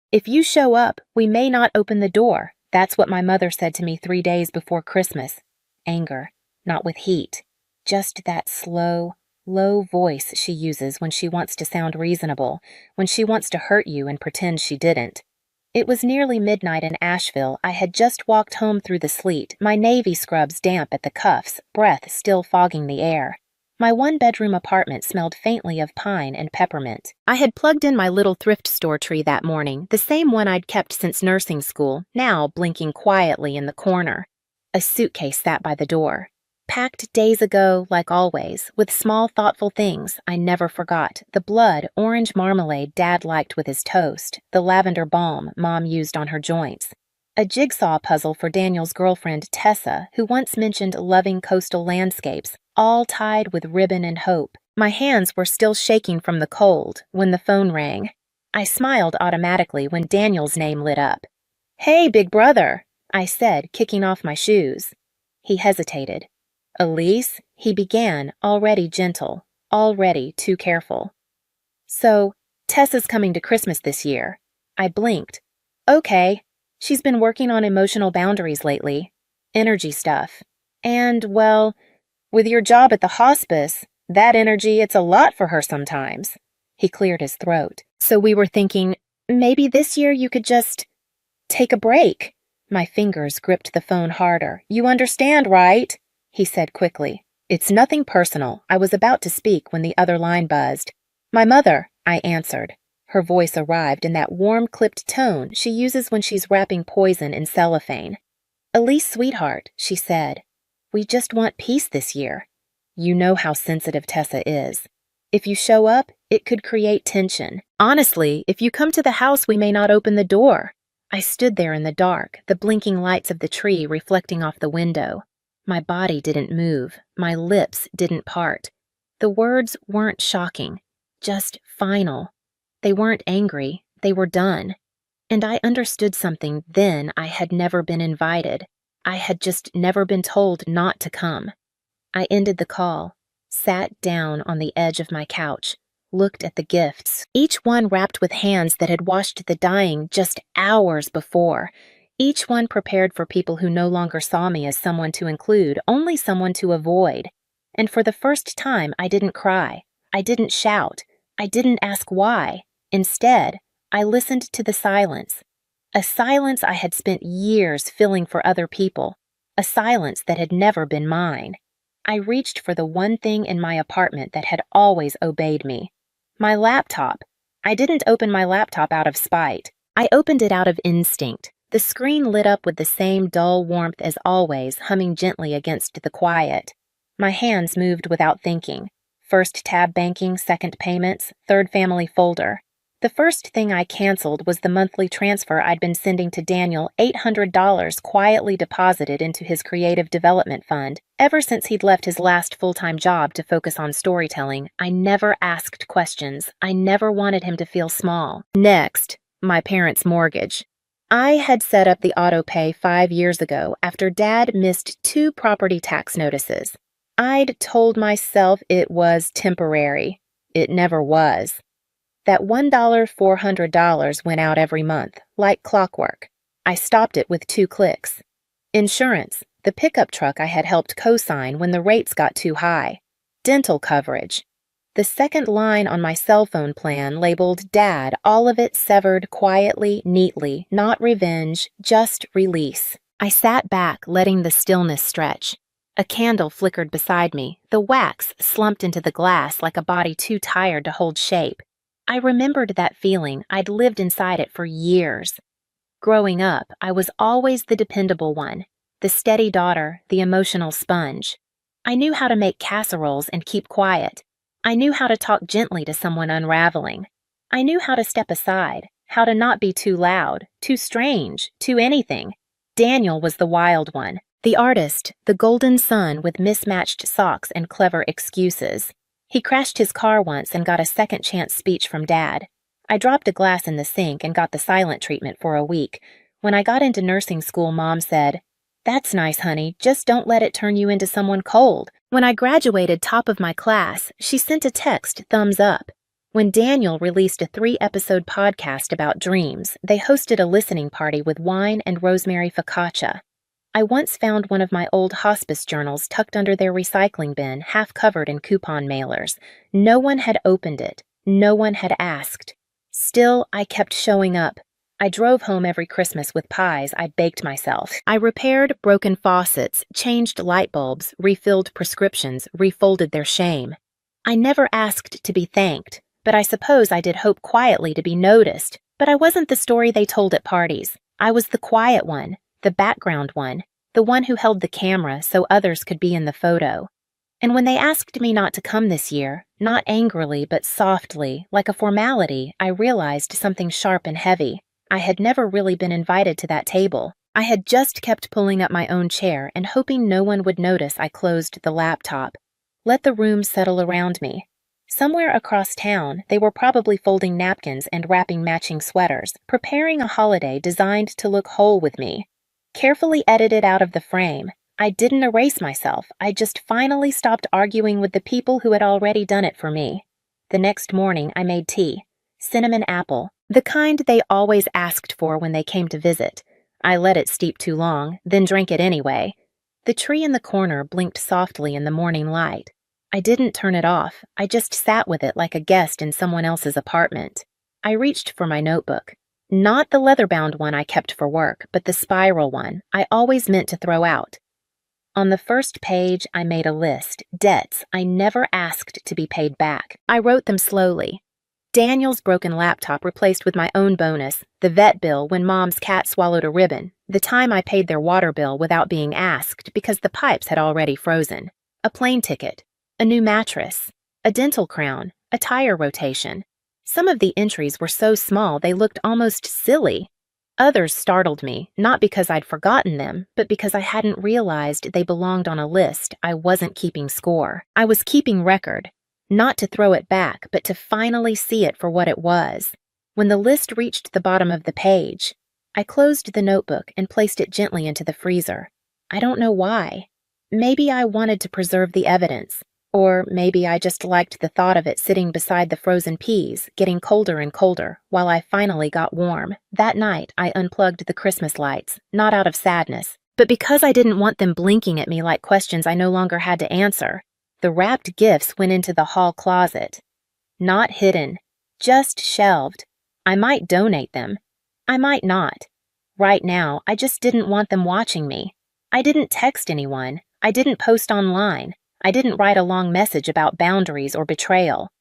If you show up, we may not open the door. That's what my mother said to me 3 days before Christmas. Anger, not with heat. Just that slow, low voice she uses when she wants to sound reasonable, when she wants to hurt you and pretend she didn't. It was nearly midnight in Asheville. I had just walked home through the sleet, my navy scrubs damp at the cuffs, breath still fogging the air. My one-bedroom apartment smelled faintly of pine and peppermint. I had plugged in my little thrift store tree that morning, the same one I'd kept since nursing school, now blinking quietly in the corner. A suitcase sat by the door. Packed days ago, like always, with small thoughtful things I never forgot. The blood orange marmalade Dad liked with his toast, the lavender balm Mom used on her joints. A jigsaw puzzle for Daniel's girlfriend Tessa, who once mentioned loving coastal landscapes, all tied with ribbon and hope. My hands were still shaking from the cold when the phone rang. I smiled automatically when Daniel's name lit up. "Hey, big brother," I said, kicking off my shoes. He hesitated. "Elise," he began, already gentle, already too careful. "So, Tessa's coming to Christmas this year." I blinked. "Okay. She's been working on emotional boundaries lately. Energy stuff. And, well, with your job at the hospice, that energy, it's a lot for her sometimes." He cleared his throat. "So we were thinking, maybe this year you could just take a break." My fingers gripped the phone harder. "You understand, right?" He said quickly. "It's nothing personal." I was about to speak when the other line buzzed. "My mother," I answered. Her voice arrived in that warm, clipped tone she uses when she's wrapping poison in cellophane. "Elise, sweetheart," she said, "we just want peace this year. You know how sensitive Tessa is. If you show up, it could create tension. Honestly, if you come to the house, we may not open the door." I stood there in the dark, the blinking lights of the tree reflecting off the window. My body didn't move. My lips didn't part. The words weren't shocking, just final. They weren't angry. They were done. And I understood something then. I had never been invited. I had just never been told not to come. I ended the call, sat down on the edge of my couch, looked at the gifts, each one wrapped with hands that had washed the dying just hours before, each one prepared for people who no longer saw me as someone to include, only someone to avoid. And for the first time, I didn't cry. I didn't shout. I didn't ask why. Instead, I listened to the silence. A silence I had spent years filling for other people. A silence that had never been mine. I reached for the one thing in my apartment that had always obeyed me. My laptop. I didn't open my laptop out of spite. I opened it out of instinct. The screen lit up with the same dull warmth as always, humming gently against the quiet. My hands moved without thinking. First tab banking, second payments, third family folder. The first thing I canceled was the monthly transfer I'd been sending to Daniel, $800 quietly deposited into his creative development fund. Ever since he'd left his last full-time job to focus on storytelling, I never asked questions. I never wanted him to feel small. Next, my parents' mortgage. I had set up the auto-pay 5 years ago after Dad missed 2 property tax notices. I'd told myself it was temporary. It never was. That $400 went out every month, like clockwork. I stopped it with 2 clicks. Insurance, the pickup truck I had helped co-sign when the rates got too high. Dental coverage. The second line on my cell phone plan labeled Dad, all of it severed quietly, neatly, not revenge, just release. I sat back, letting the stillness stretch. A candle flickered beside me, the wax slumped into the glass like a body too tired to hold shape. I remembered that feeling. I'd lived inside it for years. Growing up, I was always the dependable one, the steady daughter, the emotional sponge. I knew how to make casseroles and keep quiet. I knew how to talk gently to someone unraveling. I knew how to step aside, how to not be too loud, too strange, too anything. Daniel was the wild one, the artist, the golden son with mismatched socks and clever excuses. He crashed his car once and got a second chance speech from Dad. I dropped a glass in the sink and got the silent treatment for a week. When I got into nursing school, Mom said, "That's nice, honey, just don't let it turn you into someone cold." When I graduated top of my class, she sent a text thumbs up. When Daniel released a 3-episode podcast about dreams, they hosted a listening party with wine and rosemary focaccia. I once found one of my old hospice journals tucked under their recycling bin, half covered in coupon mailers. No one had opened it. No one had asked. Still, I kept showing up. I drove home every Christmas with pies I baked myself. I repaired broken faucets, changed light bulbs, refilled prescriptions, refolded their shame. I never asked to be thanked, but I suppose I did hope quietly to be noticed. But I wasn't the story they told at parties. I was the quiet one, the background one, the one who held the camera so others could be in the photo. And when they asked me not to come this year, not angrily but softly, like a formality, I realized something sharp and heavy. I had never really been invited to that table. I had just kept pulling up my own chair and hoping no one would notice I closed the laptop. Let the room settle around me. Somewhere across town, they were probably folding napkins and wrapping matching sweaters, preparing a holiday designed to look whole with me. Carefully edited out of the frame, I didn't erase myself. I just finally stopped arguing with the people who had already done it for me. The next morning, I made tea. Cinnamon apple, the kind they always asked for when they came to visit. I let it steep too long, then drank it anyway. The tree in the corner blinked softly in the morning light. I didn't turn it off. I just sat with it like a guest in someone else's apartment. I reached for my notebook. Not the leather-bound one I kept for work, but the spiral one I always meant to throw out. On the first page, I made a list. Debts I never asked to be paid back. I wrote them slowly. Daniel's broken laptop replaced with my own bonus, the vet bill when Mom's cat swallowed a ribbon, the time I paid their water bill without being asked because the pipes had already frozen, a plane ticket, a new mattress, a dental crown, a tire rotation. Some of the entries were so small they looked almost silly. Others startled me, not because I'd forgotten them, but because I hadn't realized they belonged on a list I wasn't keeping score. I was keeping record. Not to throw it back, but to finally see it for what it was. When the list reached the bottom of the page, I closed the notebook and placed it gently into the freezer. I don't know why. Maybe I wanted to preserve the evidence, or maybe I just liked the thought of it sitting beside the frozen peas, getting colder and colder, while I finally got warm. That night, I unplugged the Christmas lights, not out of sadness, but because I didn't want them blinking at me like questions I no longer had to answer. The wrapped gifts went into the hall closet. Not hidden, just shelved. I might donate them. I might not. Right now, I just didn't want them watching me. I didn't text anyone. I didn't post online. I didn't write a long message about boundaries or betrayal.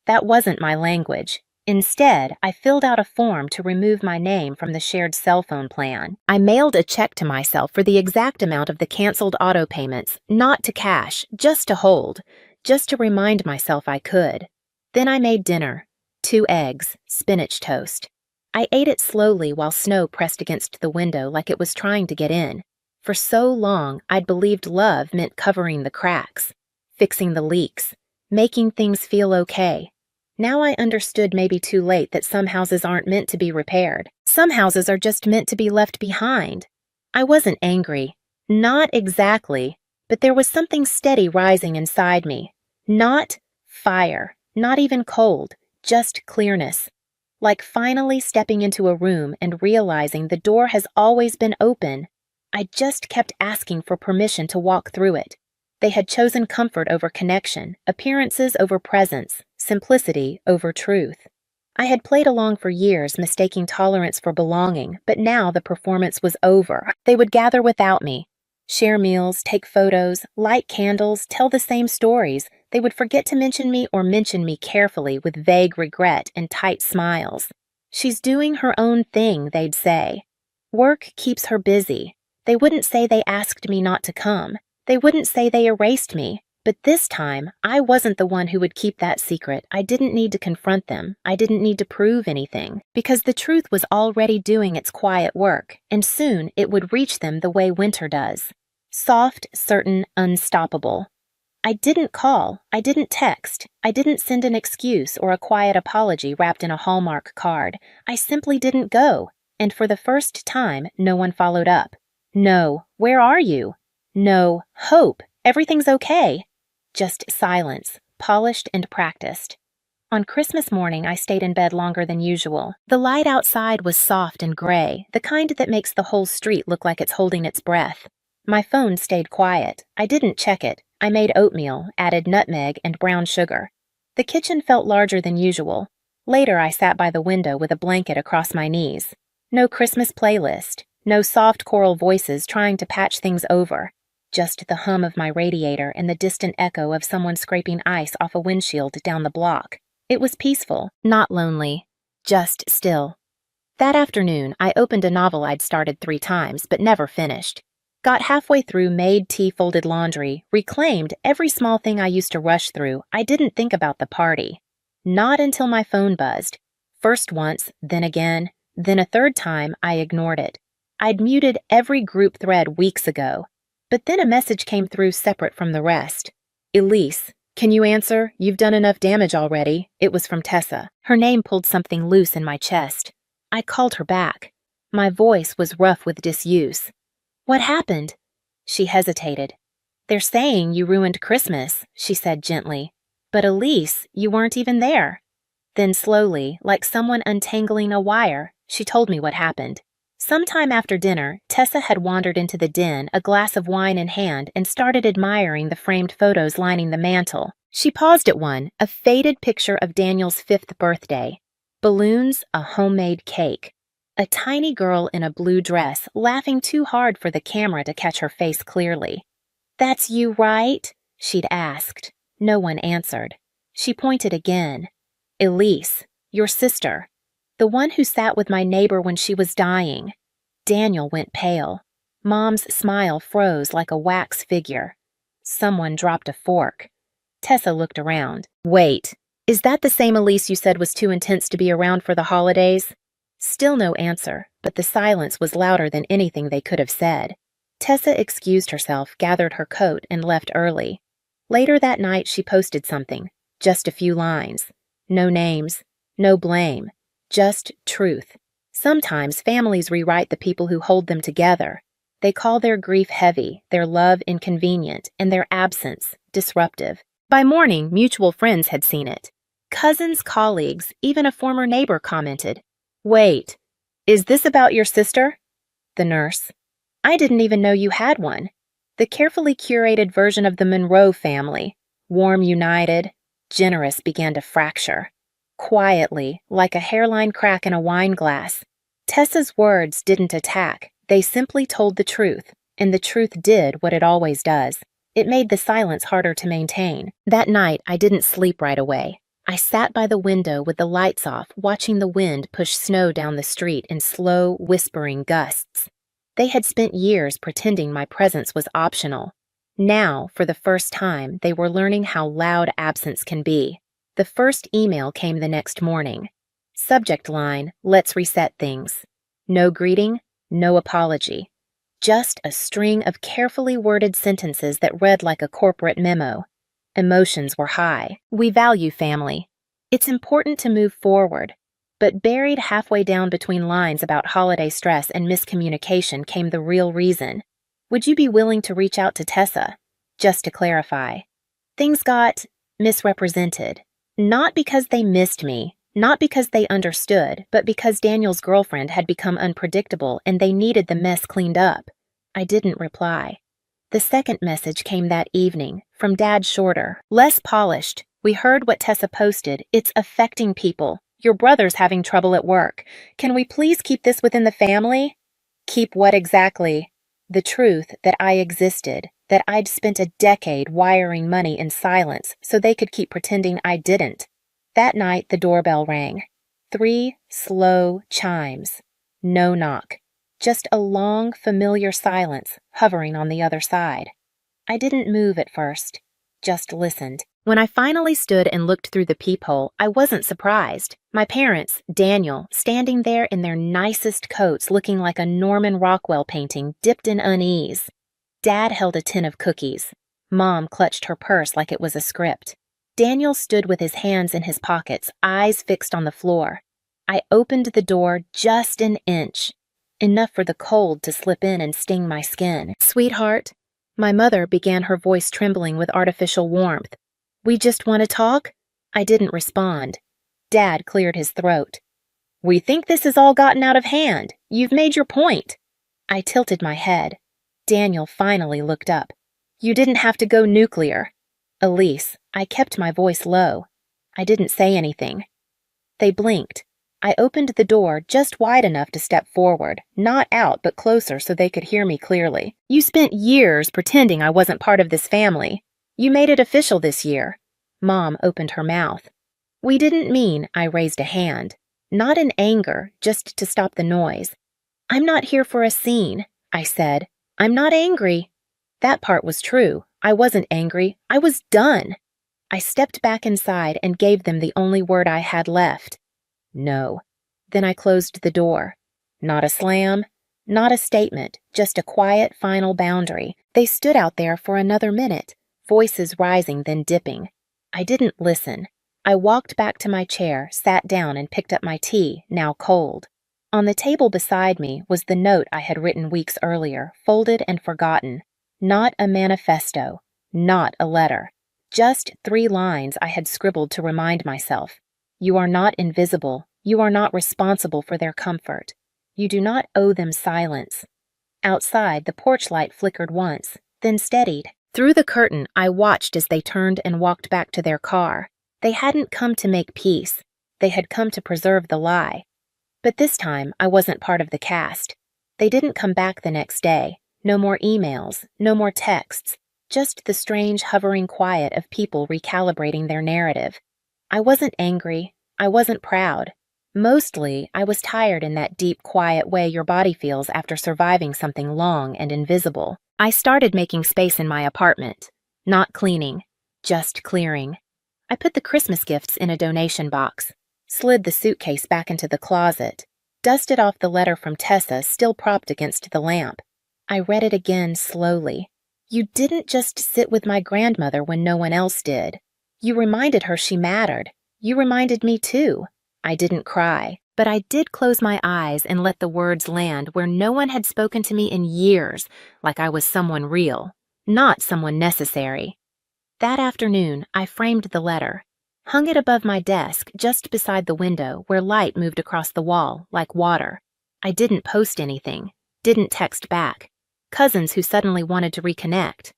That wasn't my language. Instead, I filled out a form to remove my name from the shared cell phone plan. I mailed a check to myself for the exact amount of the canceled auto payments, not to cash, just to hold, just to remind myself I could. Then I made dinner. 2 eggs, spinach toast. I ate it slowly while snow pressed against the window like it was trying to get in. For so long, I'd believed love meant covering the cracks, fixing the leaks, making things feel okay. Now I understood maybe too late that some houses aren't meant to be repaired. Some houses are just meant to be left behind. I wasn't angry. Not exactly, but there was something steady rising inside me. Not fire, not even cold, just clearness. Like finally stepping into a room and realizing the door has always been open. I just kept asking for permission to walk through it. They had chosen comfort over connection, appearances over presence, simplicity over truth. I had played along for years, mistaking tolerance for belonging, but now the performance was over. They would gather without me, share meals, take photos, light candles, tell the same stories. They would forget to mention me or mention me carefully with vague regret and tight smiles. She's doing her own thing, they'd say. Work keeps her busy. They wouldn't say they asked me not to come. They wouldn't say they erased me. But this time, I wasn't the one who would keep that secret. I didn't need to confront them. I didn't need to prove anything. Because the truth was already doing its quiet work, and soon it would reach them the way winter does. Soft, certain, unstoppable. I didn't call. I didn't text. I didn't send an excuse or a quiet apology wrapped in a Hallmark card. I simply didn't go. And for the first time, no one followed up. No, where are you? No, hope, everything's okay. Just silence, polished and practiced. On Christmas morning, I stayed in bed longer than usual. The light outside was soft and gray, the kind that makes the whole street look like it's holding its breath. My phone stayed quiet. I didn't check it. I made oatmeal, added nutmeg and brown sugar. The kitchen felt larger than usual. Later, I sat by the window with a blanket across my knees. No Christmas playlist, no soft choral voices trying to patch things over. Just the hum of my radiator and the distant echo of someone scraping ice off a windshield down the block. It was peaceful, not lonely, just still. That afternoon, I opened a novel I'd started 3 times, but never finished. Got halfway through, made tea, folded laundry, reclaimed every small thing I used to rush through. I didn't think about the party. Not until my phone buzzed. First once, then again, then a third time, I ignored it. I'd muted every group thread weeks ago. But then a message came through separate from the rest. Elise, can you answer? You've done enough damage already. It was from Tessa. Her name pulled something loose in my chest. I called her back. My voice was rough with disuse. What happened? She hesitated. They're saying you ruined Christmas, she said gently. But Elise, you weren't even there. Then slowly, like someone untangling a wire, she told me what happened. Sometime after dinner, Tessa had wandered into the den, a glass of wine in hand, and started admiring the framed photos lining the mantel. She paused at one, a faded picture of Daniel's 5th birthday. Balloons, a homemade cake. A tiny girl in a blue dress, laughing too hard for the camera to catch her face clearly. "That's you, right?" she'd asked. No one answered. She pointed again. "Elise, your sister. The one who sat with my neighbor when she was dying." Daniel went pale. Mom's smile froze like a wax figure. Someone dropped a fork. Tessa looked around. "Wait, is that the same Elise you said was too intense to be around for the holidays?" Still no answer, but the silence was louder than anything they could have said. Tessa excused herself, gathered her coat, and left early. Later that night, she posted something. Just a few lines. No names, no blame. Just truth. Sometimes families rewrite the people who hold them together. They call their grief heavy, their love inconvenient, and their absence disruptive. By morning, mutual friends had seen it. Cousins, colleagues, even a former neighbor commented, "Wait, is this about your sister?" The nurse. "I didn't even know you had one." The carefully curated version of the Monroe family. Warm, united, generous, began to fracture. Quietly, like a hairline crack in a wine glass. Tessa's words didn't attack. They simply told the truth, and the truth did what it always does. It made the silence harder to maintain. That night, I didn't sleep right away. I sat by the window with the lights off, watching the wind push snow down the street in slow, whispering gusts. They had spent years pretending my presence was optional. Now, for the first time, they were learning how loud absence can be. The first email came the next morning. Subject line, "Let's reset things." No greeting, no apology. Just a string of carefully worded sentences that read like a corporate memo. Emotions were high. "We value family. It's important to move forward." But buried halfway down between lines about holiday stress and miscommunication came the real reason. "Would you be willing to reach out to Tessa?" Just to clarify. Things got misrepresented. Not because they missed me, not because they understood, but because Daniel's girlfriend had become unpredictable and they needed the mess cleaned up. I didn't reply. The second message came that evening, from Dad Shorter. Less polished. "We heard what Tessa posted. It's affecting people. Your brother's having trouble at work. Can we please keep this within the family?" Keep what exactly? The truth that I existed, that I'd spent a decade wiring money in silence so they could keep pretending I didn't. That night, the doorbell rang. 3 slow chimes. No knock. Just a long, familiar silence hovering on the other side. I didn't move at first, just listened. When I finally stood and looked through the peephole, I wasn't surprised. My parents, Daniel, standing there in their nicest coats looking like a Norman Rockwell painting dipped in unease. Dad held a tin of cookies. Mom clutched her purse like it was a script. Daniel stood with his hands in his pockets, eyes fixed on the floor. I opened the door just an inch, enough for the cold to slip in and sting my skin. "Sweetheart," my mother began, her voice trembling with artificial warmth. "We just want to talk?" I didn't respond. Dad cleared his throat. We think this has all gotten out of hand. You've made your point. I tilted my head. Daniel finally looked up. You didn't have to go nuclear. Elise, I kept my voice low. I didn't say anything. They blinked. I opened the door just wide enough to step forward, not out but closer so they could hear me clearly. You spent years pretending I wasn't part of this family. You made it official this year. Mom opened her mouth. We didn't mean, I raised a hand. Not in anger, just to stop the noise. I'm not here for a scene, I said. I'm not angry. That part was true. I wasn't angry. I was done. I stepped back inside and gave them the only word I had left. No. Then I closed the door. Not a slam, not a statement, just a quiet final boundary. They stood out there for another minute, voices rising then dipping. I didn't listen. I walked back to my chair, sat down and picked up my tea, now cold. On the table beside me was the note I had written weeks earlier, folded and forgotten. Not a manifesto, not a letter. Just 3 lines I had scribbled to remind myself. You are not invisible. You are not responsible for their comfort. You do not owe them silence. Outside, the porch light flickered once, then steadied. Through the curtain, I watched as they turned and walked back to their car. They hadn't come to make peace. They had come to preserve the lie. But this time, I wasn't part of the cast. They didn't come back the next day. No more emails, no more texts. Just the strange hovering quiet of people recalibrating their narrative. I wasn't angry. I wasn't proud. Mostly, I was tired in that deep, quiet way your body feels after surviving something long and invisible. I started making space in my apartment. Not cleaning, just clearing. I put the Christmas gifts in a donation box, slid the suitcase back into the closet, dusted off the letter from Tessa still propped against the lamp. I read it again slowly. You didn't just sit with my grandmother when no one else did. You reminded her she mattered. You reminded me too. I didn't cry, but I did close my eyes and let the words land where no one had spoken to me in years, like I was someone real, not someone necessary. That afternoon, I framed the letter, hung it above my desk just beside the window where light moved across the wall like water. I didn't post anything, didn't text back. Cousins who suddenly wanted to reconnect.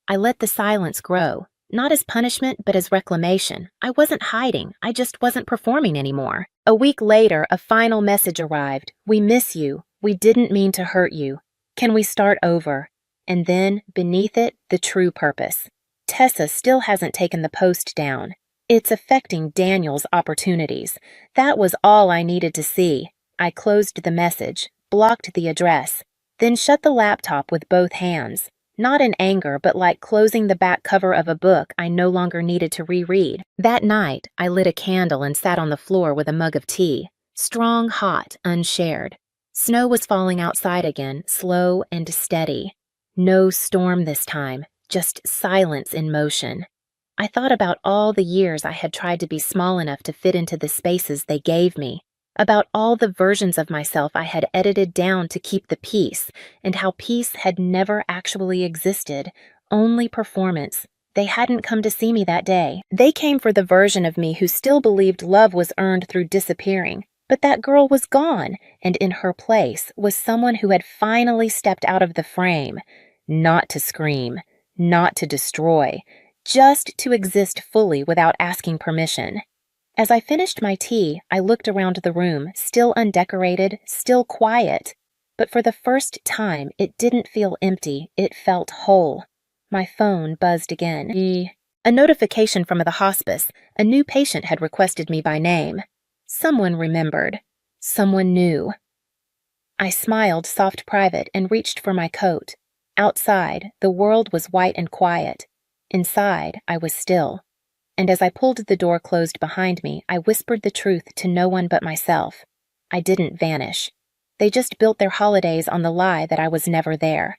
I let the silence grow. Not as punishment, but as reclamation. I wasn't hiding. I just wasn't performing anymore. A week later, a final message arrived. We miss you. We didn't mean to hurt you. Can we start over? And then, beneath it, the true purpose. Tessa still hasn't taken the post down. It's affecting Daniel's opportunities. That was all I needed to see. I closed the message, blocked the address, then shut the laptop with both hands. Not in anger, but like closing the back cover of a book I no longer needed to reread. That night, I lit a candle and sat on the floor with a mug of tea. Strong, hot, unshared. Snow was falling outside again, slow and steady. No storm this time, just silence in motion. I thought about all the years I had tried to be small enough to fit into the spaces they gave me. About all the versions of myself I had edited down to keep the peace, and how peace had never actually existed, only performance. They hadn't come to see me that day. They came for the version of me who still believed love was earned through disappearing. But that girl was gone, and in her place was someone who had finally stepped out of the frame. Not to scream, not to destroy, just to exist fully without asking permission. As I finished my tea, I looked around the room, still undecorated, still quiet. But for the first time, it didn't feel empty, it felt whole. My phone buzzed again. A notification from the hospice. A new patient had requested me by name. Someone remembered. Someone knew. I smiled soft private and reached for my coat. Outside, the world was white and quiet. Inside, I was still. And as I pulled the door closed behind me, I whispered the truth to no one but myself. I didn't vanish. They just built their holidays on the lie that I was never there.